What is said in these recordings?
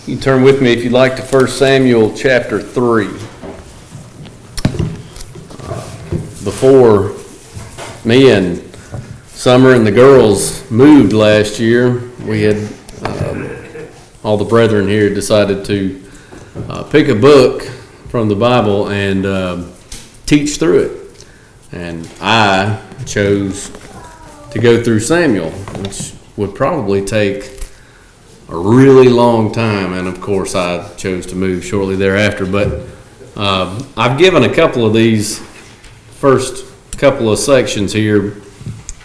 You turn with me, if you'd like, to 1 Samuel chapter 3. Before me and Summer and the girls moved last year, we had all the brethren here decided to pick a book from the Bible and teach through it. And I chose to go through Samuel, which would probably take a really long time, and of course I chose to move shortly thereafter. But I've given a couple of these first couple of sections here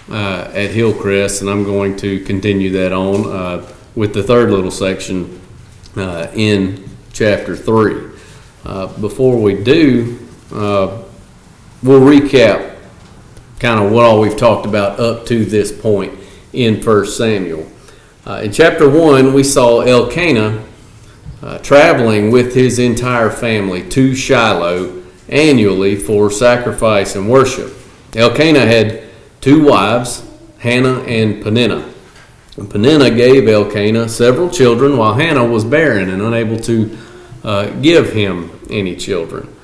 at Hillcrest, and I'm going to continue that on with the third little section in chapter 3. Before we do, we'll recap kind of what all we've talked about up to this point in 1 Samuel. In chapter 1, we saw Elkanah traveling with his entire family to Shiloh annually for sacrifice and worship. Elkanah had two wives, Hannah and Peninnah. And Peninnah gave Elkanah several children, while Hannah was barren and unable to give him any children.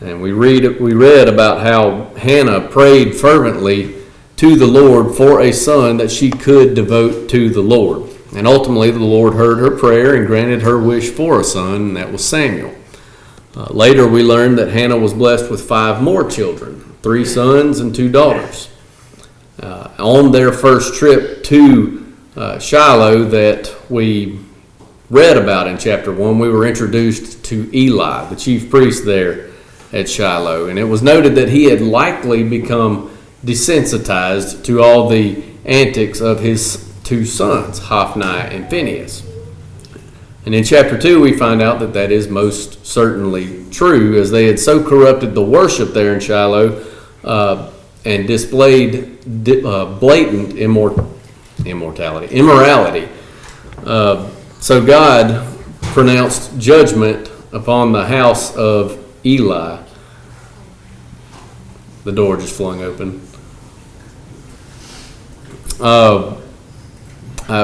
And we read about how Hannah prayed fervently to the Lord for a son that she could devote to the Lord. And ultimately the Lord heard her prayer and granted her wish for a son, and that was Samuel. Later we learned that Hannah was blessed with 5 more children, 3 sons and 2 daughters. On their first trip to Shiloh that we read about in chapter 1, we were introduced to Eli, the chief priest there at Shiloh. And it was noted that he had likely become desensitized to all the antics of his 2 sons, Hophni and Phinehas. And in chapter 2, we find out that that is most certainly true, as they had so corrupted the worship there in Shiloh and displayed blatant immorality. So God pronounced judgment upon the house of Eli. The door just flung open.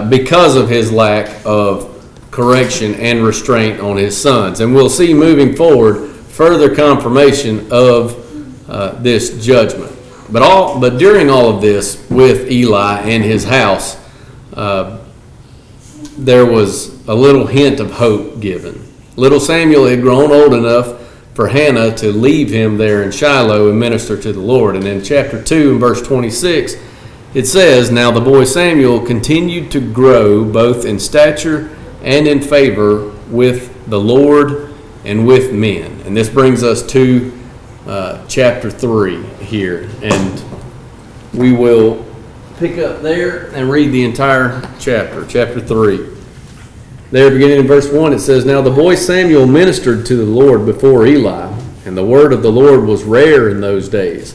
Because of his lack of correction and restraint on his sons. And we'll see moving forward further confirmation of this judgment. But during all of this with Eli and his house, there was a little hint of hope given. Little Samuel had grown old enough for Hannah to leave him there in Shiloh and minister to the Lord. And in chapter 2 and verse 26, it says, "Now the boy Samuel continued to grow both in stature and in favor with the Lord and with men." And this brings us to chapter 3 here. And we will pick up there and read the entire chapter 3. There, beginning in verse 1, it says, "Now the boy Samuel ministered to the Lord before Eli, and the word of the Lord was rare in those days.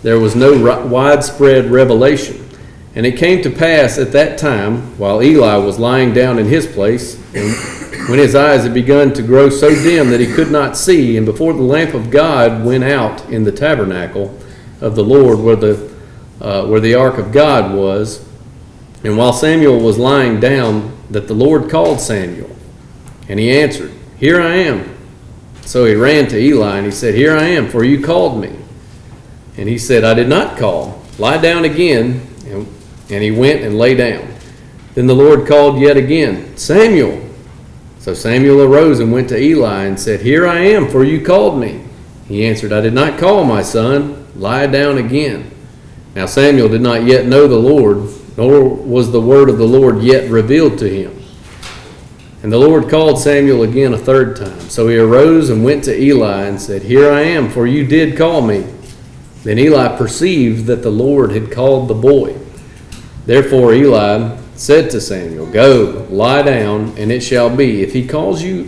There was no widespread revelation. And it came to pass at that time, while Eli was lying down in his place, and when his eyes had begun to grow so dim that he could not see, and before the lamp of God went out in the tabernacle of the Lord where the ark of God was, and while Samuel was lying down, that the Lord called Samuel. And he answered, 'Here I am.' So he ran to Eli, and he said, 'Here I am, for you called me.' And he said, 'I did not call. Lie down again.' And he went and lay down. Then the Lord called yet again, 'Samuel.' So Samuel arose and went to Eli and said, 'Here I am, for you called me.' He answered, 'I did not call, my son. Lie down again.' Now Samuel did not yet know the Lord, nor was the word of the Lord yet revealed to him. And the Lord called Samuel again a third time. So he arose and went to Eli and said, 'Here I am, for you did call me.' Then Eli perceived that the Lord had called the boy. Therefore Eli said to Samuel, 'Go, lie down, and it shall be, if he calls you,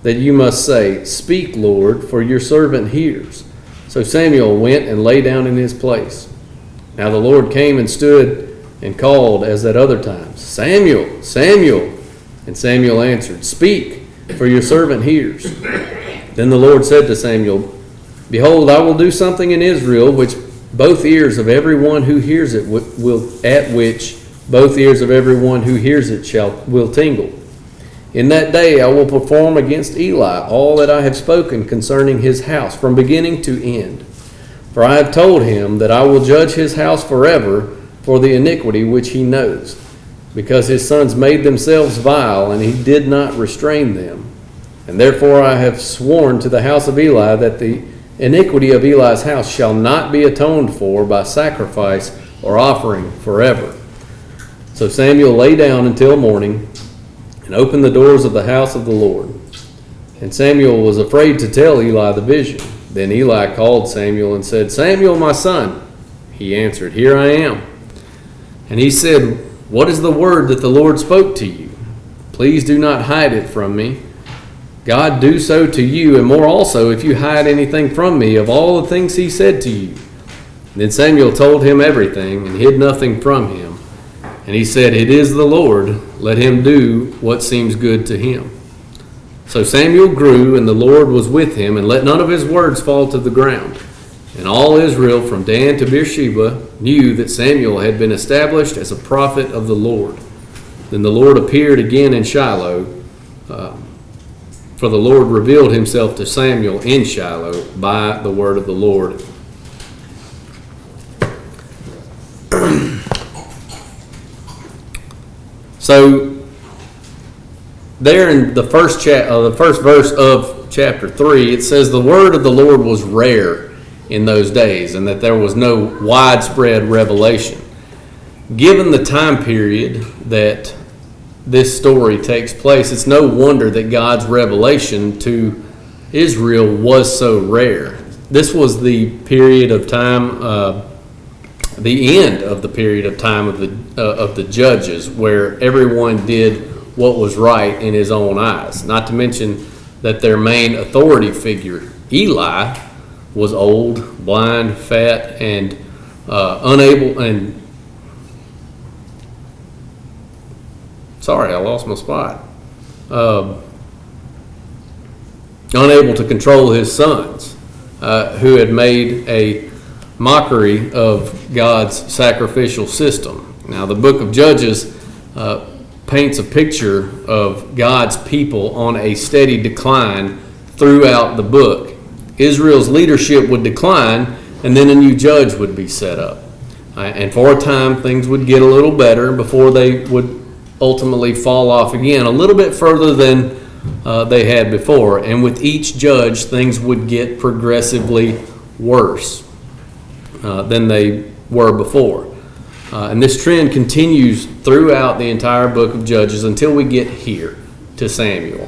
that you must say, Speak, Lord, for your servant hears.' So Samuel went and lay down in his place. Now the Lord came and stood and called as at other times, 'Samuel, Samuel.' And Samuel answered, 'Speak, for your servant hears.' Then the Lord said to Samuel, 'Behold, I will do something in Israel which both ears of everyone who hears it will tingle. In that day I will perform against Eli all that I have spoken concerning his house, from beginning to end. For I have told him that I will judge his house forever for the iniquity which he knows, because his sons made themselves vile, and he did not restrain them. And therefore I have sworn to the house of Eli that the iniquity of Eli's house shall not be atoned for by sacrifice or offering forever. So Samuel lay down until morning and opened the doors of the house of the Lord. And Samuel was afraid to tell Eli the vision. Then Eli called Samuel and said, Samuel, my son. He answered, Here I am. And he said, What is the word that the Lord spoke to you? Please do not hide it from me. God do so to you, and more also, if you hide anything from me of all the things he said to you. Then Samuel told him everything, and hid nothing from him. And he said, It is the Lord. Let him do what seems good to him. So Samuel grew, and the Lord was with him, and let none of his words fall to the ground. And all Israel from Dan to Beersheba knew that Samuel had been established as a prophet of the Lord. Then the Lord appeared again in Shiloh, for the Lord revealed himself to Samuel in Shiloh by the word of the Lord. So, there in the first verse of chapter 3, it says the word of the Lord was rare in those days, and that there was no widespread revelation. Given the time period that this story takes place, it's no wonder that God's revelation to Israel was so rare. This was the period of time, the end of the period of time of the judges, where everyone did what was right in his own eyes. Not to mention that their main authority figure, Eli, was old, blind, fat, and unable and sorry, I lost my spot. Unable to control his sons, who had made a mockery of God's sacrificial system. Now, the book of Judges paints a picture of God's people on a steady decline throughout the book. Israel's leadership would decline, and then a new judge would be set up. And for a time, things would get a little better before they would ultimately fall off again, a little bit further than they had before. And with each judge, things would get progressively worse than they were before. And this trend continues throughout the entire book of Judges until we get here to Samuel.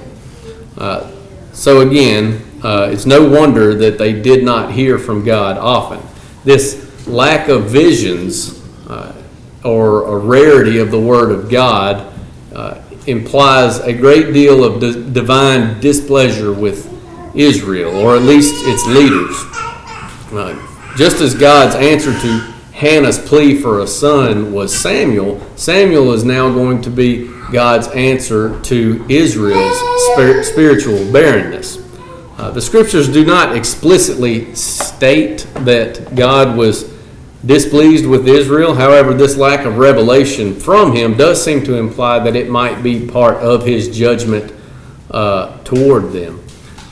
So again, it's no wonder that they did not hear from God often. This lack of visions or a rarity of the Word of God implies a great deal of divine displeasure with Israel, or at least its leaders. Just as God's answer to Hannah's plea for a son was Samuel, Samuel is now going to be God's answer to Israel's spiritual barrenness. The scriptures do not explicitly state that God was displeased with Israel. However, this lack of revelation from him does seem to imply that it might be part of his judgment toward them.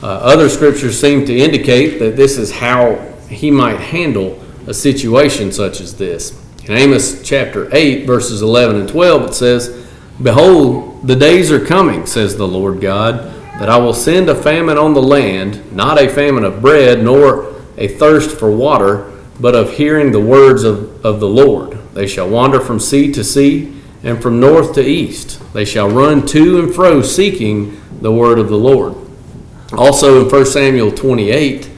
Other scriptures seem to indicate that this is how he might handle a situation such as this. In Amos chapter 8, verses 11 and 12, it says, Behold, the days are coming, says the Lord God, that I will send a famine on the land, not a famine of bread, nor a thirst for water, but of hearing the words of the Lord. They shall wander from sea to sea, and from north to east. They shall run to and fro, seeking the word of the Lord. Also in 1 Samuel 28,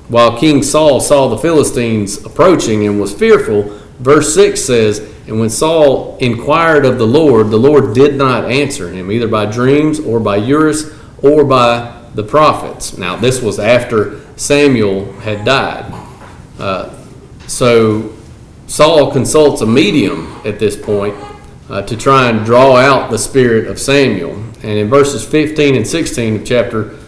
while King Saul saw the Philistines approaching and was fearful, verse 6 says, And when Saul inquired of the Lord did not answer him, either by dreams or by Urias or by the prophets. Now, this was after Samuel had died. So Saul consults a medium at this point to try and draw out the spirit of Samuel. And in verses 15 and 16 of chapter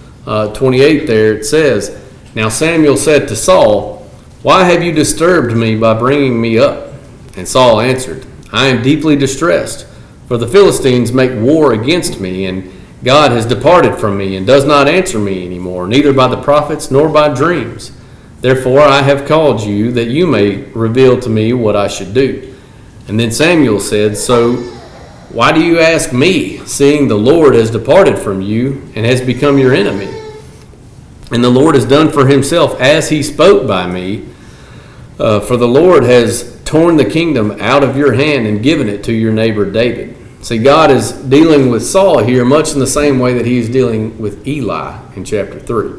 28 there, it says, Now Samuel said to Saul, Why have you disturbed me by bringing me up? And Saul answered, I am deeply distressed. For the Philistines make war against me, and God has departed from me and does not answer me anymore, neither by the prophets nor by dreams. Therefore I have called you, that you may reveal to me what I should do." And then Samuel said, "So why do you ask me, seeing the Lord has departed from you and has become your enemy? And the Lord has done for himself as he spoke by me. For the Lord has torn the kingdom out of your hand and given it to your neighbor David." See, God is dealing with Saul here much in the same way that he is dealing with Eli in chapter 3.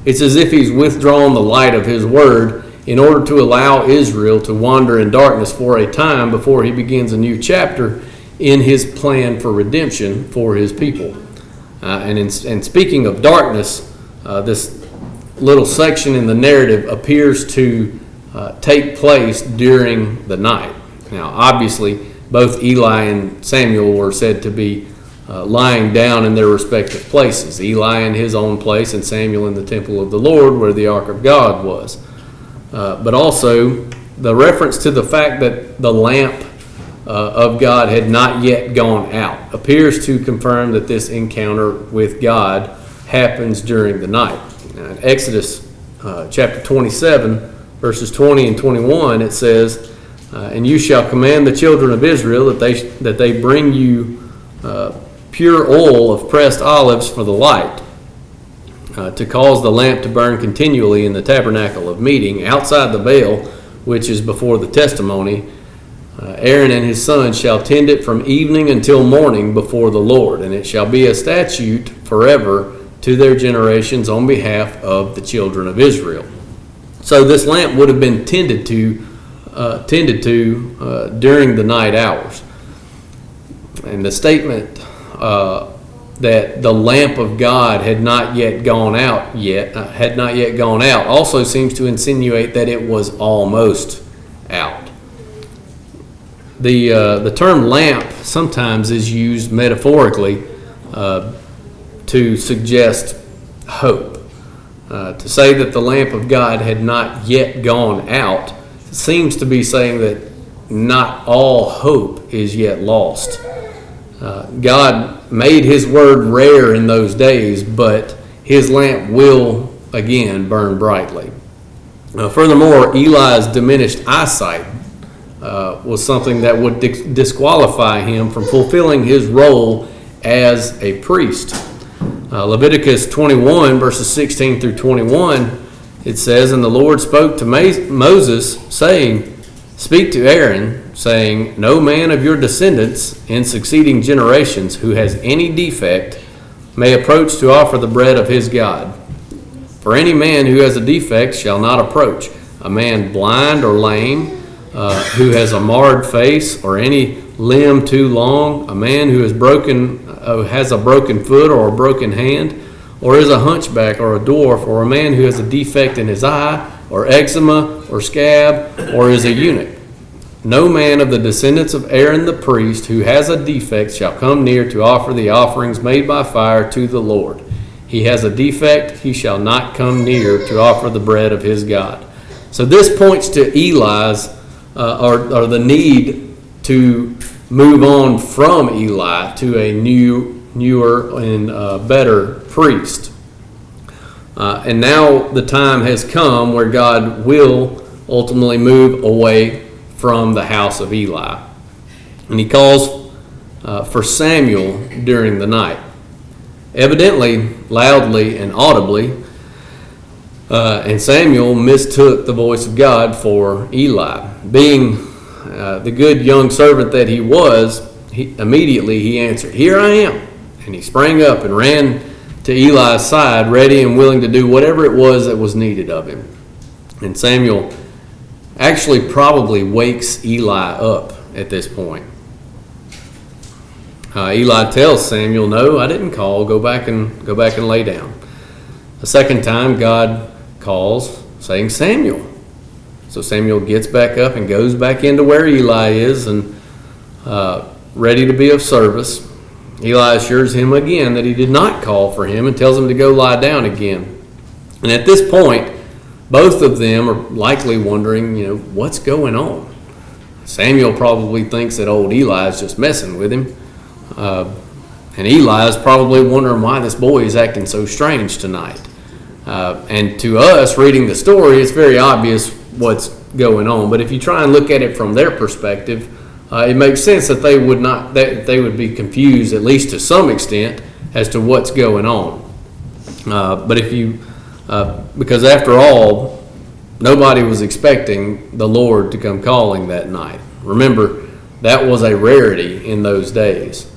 It's as if he's withdrawn the light of his word in order to allow Israel to wander in darkness for a time before he begins a new chapter in his plan for redemption for his people. And speaking of darkness, this little section in the narrative appears to take place during the night. Now, obviously, both Eli and Samuel were said to be lying down in their respective places. Eli in his own place and Samuel in the temple of the Lord where the ark of God was. But also the reference to the fact that the lamp of God had not yet gone out appears to confirm that this encounter with God happens during the night. Now, in Exodus chapter 27, verses 20 and 21, it says, "And you shall command the children of Israel that they bring you pure oil of pressed olives for the light, to cause the lamp to burn continually in the tabernacle of meeting, outside the veil, which is before the testimony. Aaron and his sons shall tend it from evening until morning before the Lord, and it shall be a statute forever to their generations on behalf of the children of Israel." So this lamp would have been tended to during the night hours. And the statement that the lamp of God had not yet gone out also seems to insinuate that it was almost out. The term lamp sometimes is used metaphorically to suggest hope. To say that the lamp of God had not yet gone out seems to be saying that not all hope is yet lost. God made his word rare in those days, but his lamp will again burn brightly. Furthermore, Eli's diminished eyesight was something that would disqualify him from fulfilling his role as a priest. Leviticus 21, verses 16 through 21, it says, "And the Lord spoke to Moses, saying, Speak to Aaron, saying, No man of your descendants in succeeding generations who has any defect may approach to offer the bread of his God. For any man who has a defect shall not approach, a man blind or lame, who has a marred face, or any limb too long, a man who has a broken foot or a broken hand, or is a hunchback or a dwarf, or a man who has a defect in his eye, or eczema, or scab, or is a eunuch. No man of the descendants of Aaron the priest who has a defect shall come near to offer the offerings made by fire to the Lord. He has a defect, he shall not come near to offer the bread of his God." So this points to Eli's, or the need to move on from Eli to a newer and better priest. And now the time has come where God will ultimately move away from the house of Eli. And he calls for Samuel during the night, evidently loudly and audibly. And Samuel mistook the voice of God for Eli. Being the good young servant that he was, immediately he answered, "Here I am." And he sprang up and ran to Eli's side, ready and willing to do whatever it was that was needed of him. And Samuel actually probably wakes Eli up at this point. Eli tells Samuel, "No, I didn't call. Go back and lay down." A second time, God calls, saying, "Samuel." So Samuel gets back up and goes back into where Eli is and ready to be of service. Eli assures him again that he did not call for him and tells him to go lie down again. And at this point, both of them are likely wondering, what's going on? Samuel probably thinks that old Eli is just messing with him. And Eli is probably wondering why this boy is acting so strange tonight. And to us, reading the story, it's very obvious what's going on. But if you try and look at it from their perspective, it makes sense that they would be confused, at least to some extent, as to what's going on. But because after all, nobody was expecting the Lord to come calling that night. Remember, that was a rarity in those days.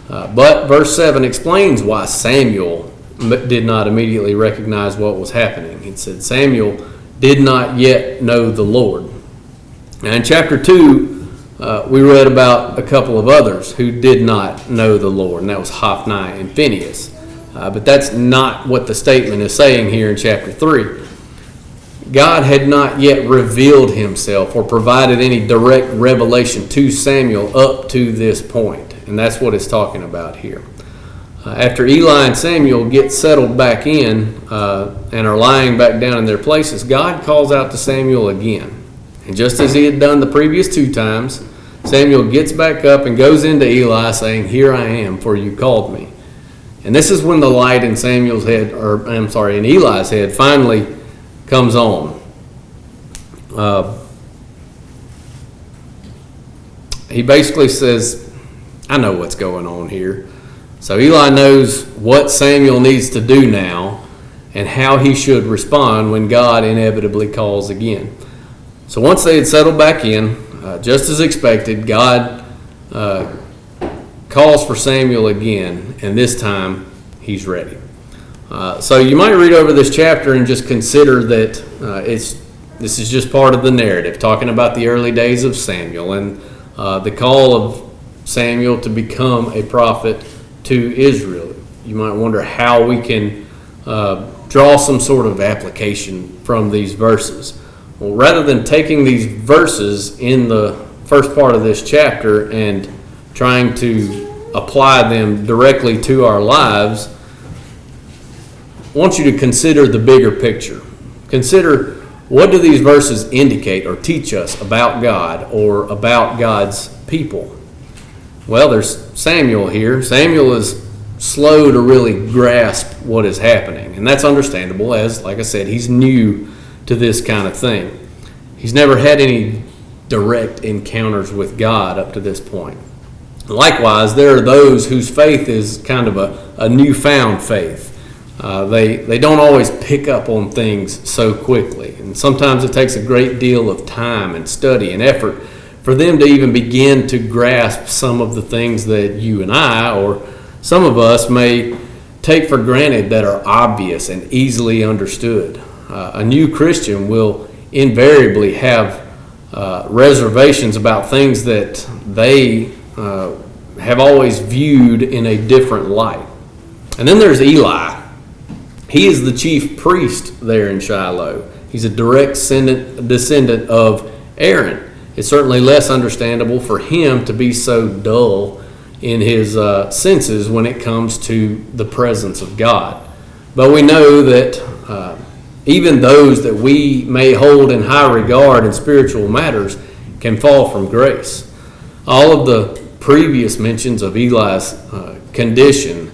But verse 7 explains why Samuel did not immediately recognize what was happening. It said Samuel did not yet know the Lord. Now in chapter 2, we read about a couple of others who did not know the Lord, and that was Hophni and Phinehas. But that's not what the statement is saying here in chapter 3. God had not yet revealed himself or provided any direct revelation to Samuel up to this point. And that's what it's talking about here. After Eli and Samuel get settled back in and are lying back down in their places, God calls out to Samuel again. And just as he had done the previous 2 times, Samuel gets back up and goes into Eli saying, "Here I am, for you called me." And this is when the light in in Eli's head finally comes on. He basically says, "I know what's going on here." So Eli knows what Samuel needs to do now and how he should respond when God inevitably calls again. So once they had settled back in, just as expected, God calls for Samuel again, and this time he's ready. So you might read over this chapter and just consider that this is just part of the narrative, talking about the early days of Samuel and the call of Samuel to become a prophet to Israel. You might wonder how we can draw some sort of application from these verses. Well, rather than taking these verses in the first part of this chapter and trying to apply them directly to our lives, I want you to consider the bigger picture. Consider, what do these verses indicate or teach us about God or about God's people? Well, there's Samuel here. Samuel is slow to really grasp what is happening, and that's understandable, as, like I said, he's new to this kind of thing. He's never had any direct encounters with God up to this point. Likewise, there are those whose faith is kind of a newfound faith. They don't always pick up on things so quickly, and sometimes it takes a great deal of time and study and effort for them to even begin to grasp some of the things that you and I, or some of us, may take for granted that are obvious and easily understood. A new Christian will invariably have reservations about things that they have always viewed in a different light. And then there's Eli. He is the chief priest there in Shiloh. He's a direct descendant of Aaron. It's certainly less understandable for him to be so dull in his senses when it comes to the presence of God. But we know that even those that we may hold in high regard in spiritual matters can fall from grace. All of the previous mentions of Eli's condition,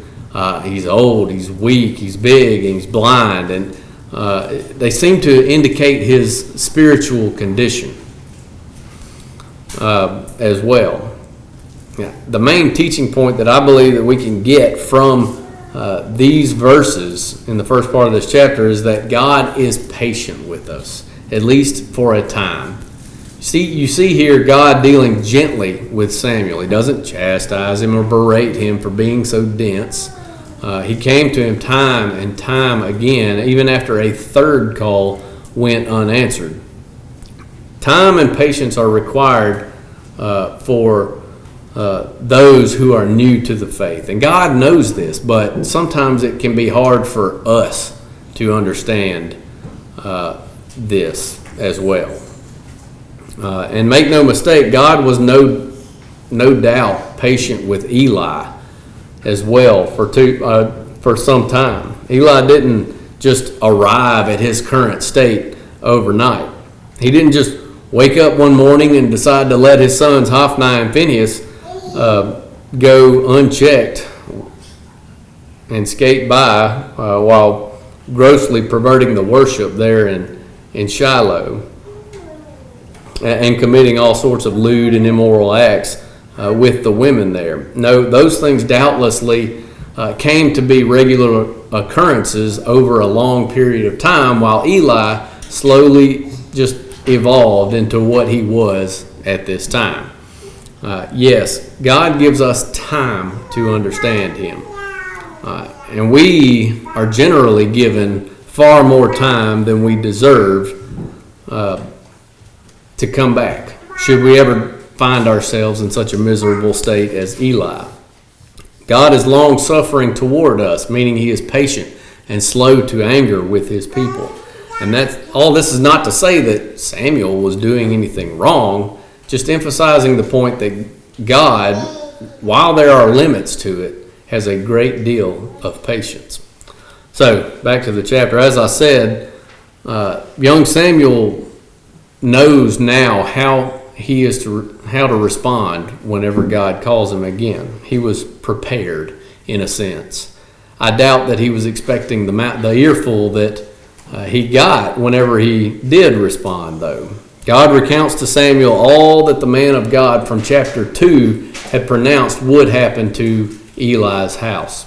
he's old, he's weak, he's big, and he's blind, and they seem to indicate his spiritual condition as well. Yeah, the main teaching point that I believe that we can get from these verses in the first part of this chapter is that God is patient with us, at least for a time. You see here God dealing gently with Samuel. He doesn't chastise him or berate him for being so dense. He came to him time and time again, even after a third call went unanswered. Time and patience are required for those who are new to the faith. And God knows this, but sometimes it can be hard for us to understand this as well. And make no mistake, God was no doubt patient with Eli as well for some time. Eli didn't just arrive at his current state overnight. He didn't just wake up one morning and decide to let his sons Hophni and Phinehas go unchecked and skate by while grossly perverting the worship there in Shiloh and committing all sorts of lewd and immoral acts with the women there. No, those things doubtlessly came to be regular occurrences over a long period of time, while Eli slowly just evolved into what he was at this time. Yes, God gives us time to understand him. And we are generally given far more time than we deserve to come back, should we ever find ourselves in such a miserable state as Eli. God is long-suffering toward us, meaning he is patient and slow to anger with his people. And that's all. This is not to say that Samuel was doing anything wrong, just emphasizing the point that God, while there are limits to it, has a great deal of patience. So, back to the chapter. As I said, young Samuel knows now how to respond whenever God calls him again. He was prepared, in a sense. I doubt that he was expecting the earful that he got whenever he did respond, though. God recounts to Samuel all that the man of God from chapter 2 had pronounced would happen to Eli's house.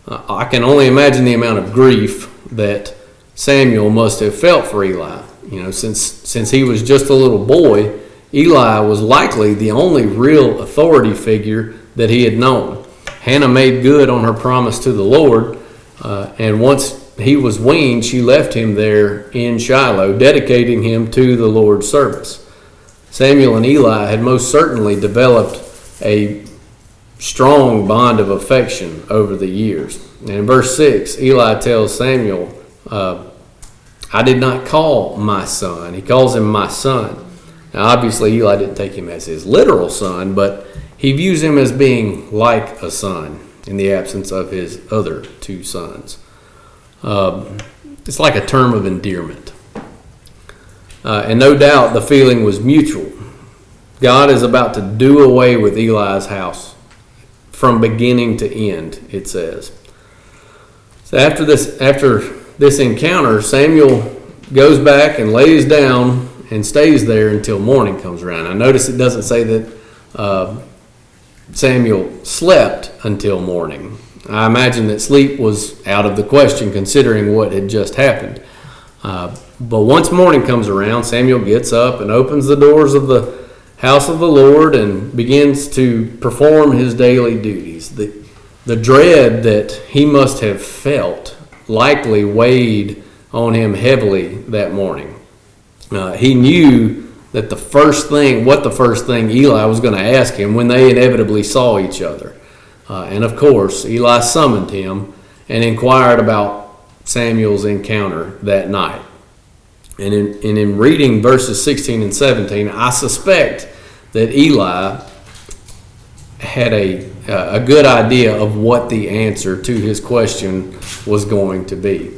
I can only imagine the amount of grief that Samuel must have felt for Eli. Since he was just a little boy, Eli was likely the only real authority figure that he had known. Hannah made good on her promise to the Lord, and once he was weaned, she left him there in Shiloh, dedicating him to the Lord's service. Samuel and Eli had most certainly developed a strong bond of affection over the years. And in verse 6, Eli tells Samuel, I did not call my son. He calls him my son. Now, obviously, Eli didn't take him as his literal son, but he views him as being like a son in the absence of his other two sons. It's like a term of endearment. And no doubt the feeling was mutual. God is about to do away with Eli's house from beginning to end, it says. So after this encounter, Samuel goes back and lays down and stays there until morning comes around. I notice it doesn't say that Samuel slept until morning. I imagine that sleep was out of the question considering what had just happened. But once morning comes around, Samuel gets up and opens the doors of the house of the Lord and begins to perform his daily duties. The dread that he must have felt likely weighed on him heavily that morning. He knew that the first thing Eli was going to ask him when they inevitably saw each other. And of course, Eli summoned him and inquired about Samuel's encounter that night. And in reading verses 16 and 17, I suspect that Eli had a good idea of what the answer to his question was going to be.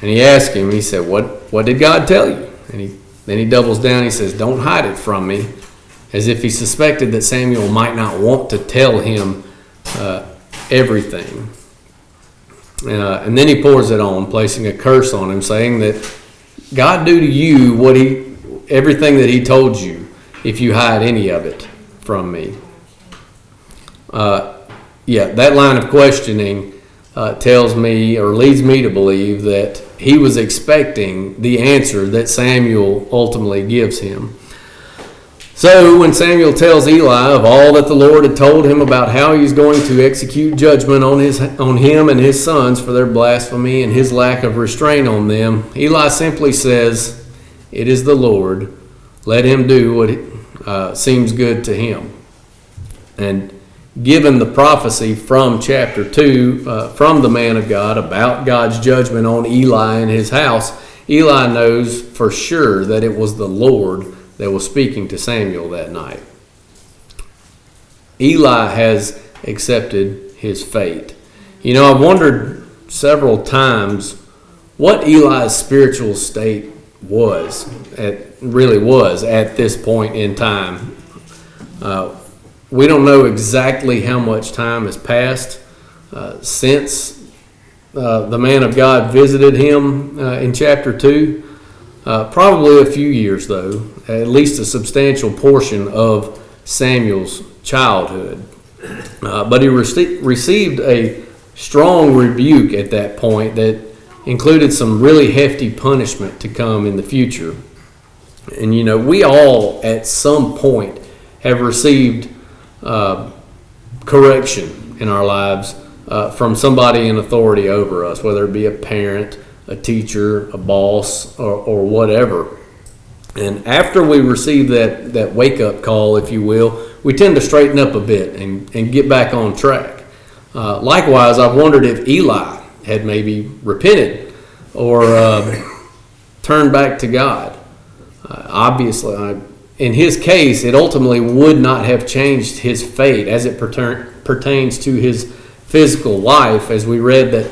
And he asked him, he said, what did God tell you? And then he doubles down, he says, don't hide it from me, as if he suspected that Samuel might not want to tell him everything. And then he pours it on, placing a curse on him, saying that God do to you everything that he told you if you hide any of it from me. That line of questioning tells me or leads me to believe that he was expecting the answer that Samuel ultimately gives him. So when Samuel tells Eli of all that the Lord had told him about how he's going to execute judgment on him and his sons for their blasphemy and his lack of restraint on them, Eli simply says, "It is the Lord. Let him do what seems good to him." And given the prophecy from chapter 2 from the man of God about God's judgment on Eli and his house, Eli knows for sure that it was the Lord that was speaking to Samuel that night. Eli has accepted his fate. I've wondered several times what Eli's spiritual state was really was at this point in time. We don't know exactly how much time has passed since the man of God visited him in chapter 2. Probably a few years, though, at least a substantial portion of Samuel's childhood. But he received a strong rebuke at that point that included some really hefty punishment to come in the future. And, we all at some point have received correction in our lives from somebody in authority over us, whether it be a parent, a teacher, a boss, or whatever. And after we receive that wake-up call, if you will, we tend to straighten up a bit and get back on track. Likewise, I've wondered if Eli had maybe repented or turned back to God. Obviously, in his case, it ultimately would not have changed his fate as it pertains to his physical life, as we read that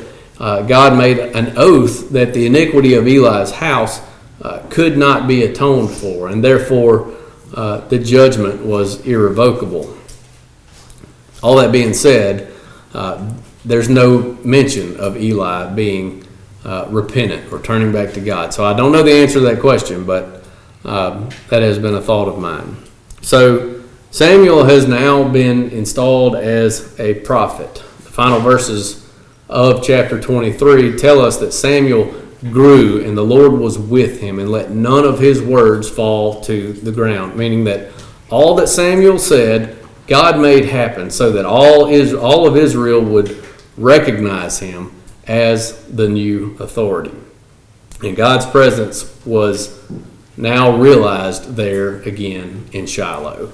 God made an oath that the iniquity of Eli's house could not be atoned for, and therefore the judgment was irrevocable. All that being said, there's no mention of Eli being repentant or turning back to God. So I don't know the answer to that question, but that has been a thought of mine. So Samuel has now been installed as a prophet. The final verses of chapter 23 tell us that Samuel grew and the Lord was with him and let none of his words fall to the ground, meaning that all that Samuel said, God made happen so that all of Israel would recognize him as the new authority. And God's presence was now realized there again in Shiloh.